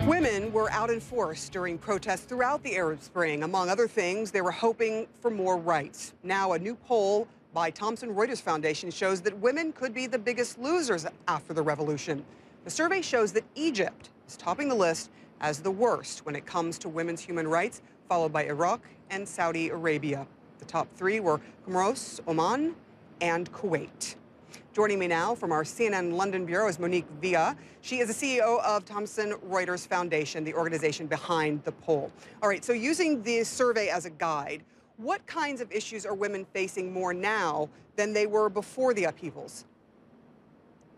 Women were out in force during protests throughout the Arab Spring. Among other things, they were hoping for more rights. Now, a new poll by Thomson Reuters Foundation shows that women could be the biggest losers after the revolution. The survey shows that Egypt is topping the list as the worst when it comes to women's human rights, followed by Iraq and Saudi Arabia. The top three were Comoros, Oman, and Kuwait. Joining me now from our CNN London bureau is Monique Villa. She is the CEO of Thomson Reuters Foundation, the organization behind the poll. All right, so using the survey as a guide, what kinds of issues are women facing more now than they were before the upheavals?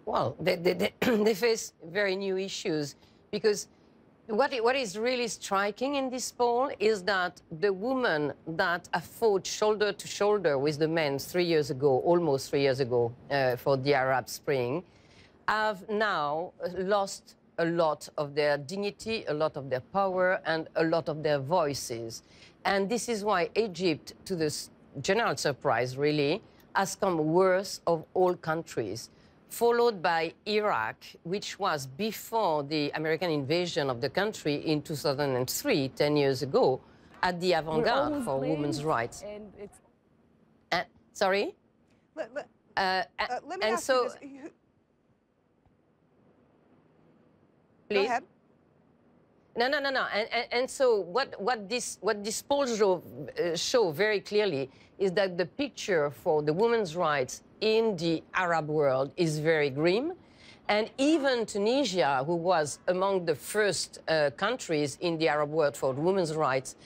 Well, they face very new issues because what is really striking in this poll is that the women that have fought shoulder to shoulder with the men 3 years ago, almost 3 years ago, for the Arab Spring, have now lost a lot of their dignity, a lot of their power, and a lot of their voices. And this is why Egypt, to the general surprise, really, has come worst of all countries, followed by Iraq, which was before the American invasion of the country in 2003, 10 years ago, at the avant-garde for women's rights. And it's... Sorry? Let me ask you this. Please? Go ahead. No. And so what this polls show very clearly is that the picture for the women's rights in the Arab world is very grim. And even Tunisia, who was among the first countries in the Arab world for women's rights,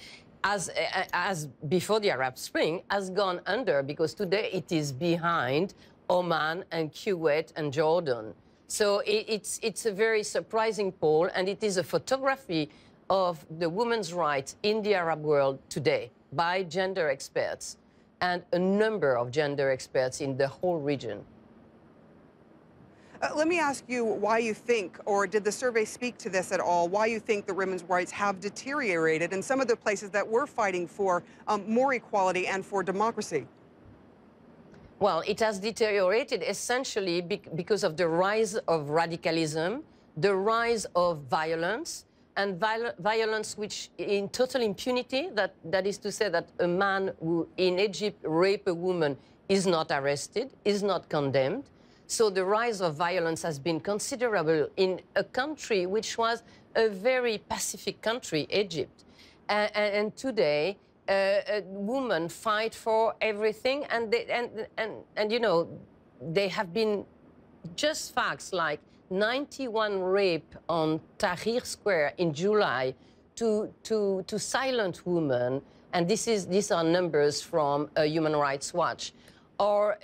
as before the Arab Spring, has gone under because today it is behind Oman and Kuwait and Jordan. So it's a very surprising poll, and it is a photography of the women's rights in the Arab world today by gender experts and a number of gender experts in the whole region. Let me ask you why you think, or did the survey speak to this at all, why you think the women's rights have deteriorated in some of the places that we're fighting for more equality and for democracy? Well, it has deteriorated essentially because of the rise of radicalism, the rise of violence, and violence which in total impunity, that is to say that a man who in Egypt rape a woman is not arrested, is not condemned. So the rise of violence has been considerable in a country which was a very pacific country, Egypt. And today, women fight for everything, and you know, they have been just facts like 91 rape on Tahrir Square in July to silent women, and these are numbers from Human Rights Watch, or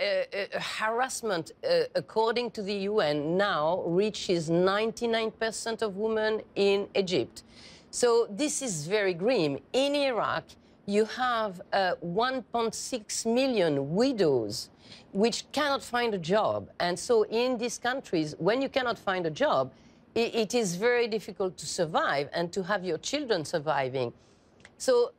harassment, according to the UN, now reaches 99% of women in Egypt. So this is very grim. In Iraq, you have 1.6 million widows which cannot find a job. And so in these countries, when you cannot find a job, it is very difficult to survive and to have your children surviving. So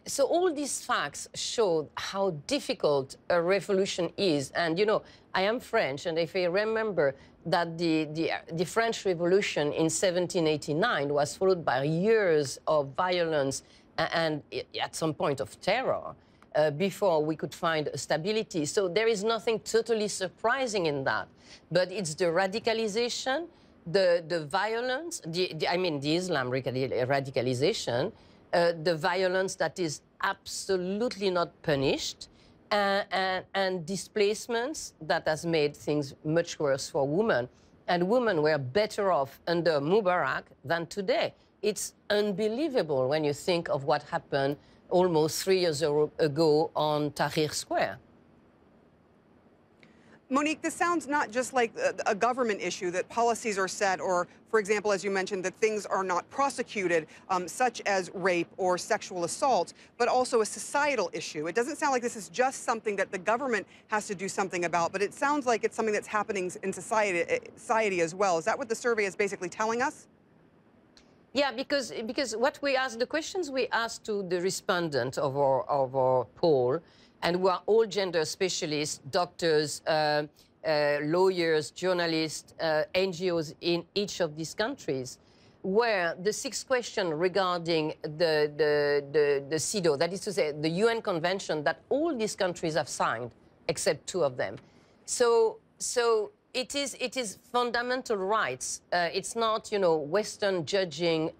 so all these facts show how difficult a revolution is. And, you know, I am French, and if I remember that the French Revolution in 1789 was followed by years of violence and at some point of terror before we could find stability. So there is nothing totally surprising in that. But it's the radicalization, the violence, I mean the Islam radicalization, the violence that is absolutely not punished, and displacements that has made things much worse for women. And women were better off under Mubarak than today. It's unbelievable when you think of what happened almost 3 years ago on Tahrir Square. Monique, this sounds not just like a government issue, that policies are set, or, for example, as you mentioned, that things are not prosecuted, such as rape or sexual assault, but also a societal issue. It doesn't sound like this is just something that the government has to do something about, but it sounds like it's something that's happening in society as well. Is that what the survey is basically telling us? Yeah, because what we asked, the questions we asked to the respondent of our poll, and we are all gender specialists, doctors, lawyers, journalists, NGOs in each of these countries. where the sixth question regarding the CEDAW, that is to say, the UN convention that all these countries have signed, except 2 of them. So it is fundamental rights. It's not, you know, Western judging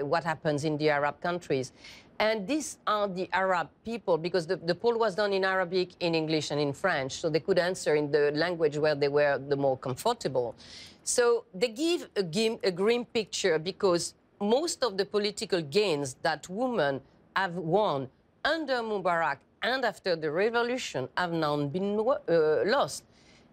what happens in the Arab countries. And these are the Arab people, because the poll was done in Arabic, in English, and in French, so they could answer in the language where they were the more comfortable. So they give a grim picture, because most of the political gains that women have won under Mubarak and after the revolution have now been lost.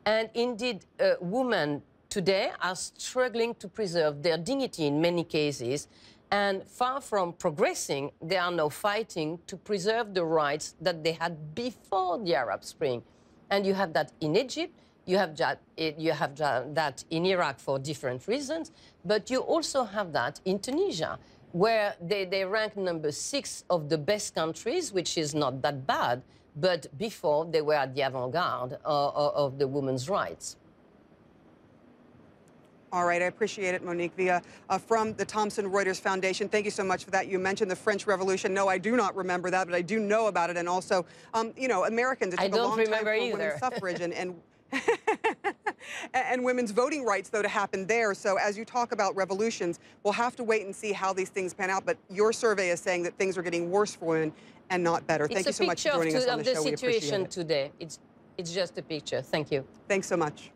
And indeed, women today are struggling to preserve their dignity in many cases. And far from progressing, they are now fighting to preserve the rights that they had before the Arab Spring. And you have that in Egypt, you have that in Iraq for different reasons, but you also have that in Tunisia, where they rank number 6 of the best countries, which is not that bad, but before they were at the avant-garde of the women's rights. All right, I appreciate it, Monique Villa, from the Thomson Reuters Foundation. Thank you so much for that. You mentioned the French Revolution. No, I do not remember that, but I do know about it. And also, you know, Americans, it took a long time for women's suffrage and women's voting rights, though, to happen there. So as you talk about revolutions, we'll have to wait and see how these things pan out. But your survey is saying that things are getting worse for women and not better. Thank you so much for joining us on the show. We appreciate it. It's a picture of the situation today. It's just a picture. Thank you. Thanks so much.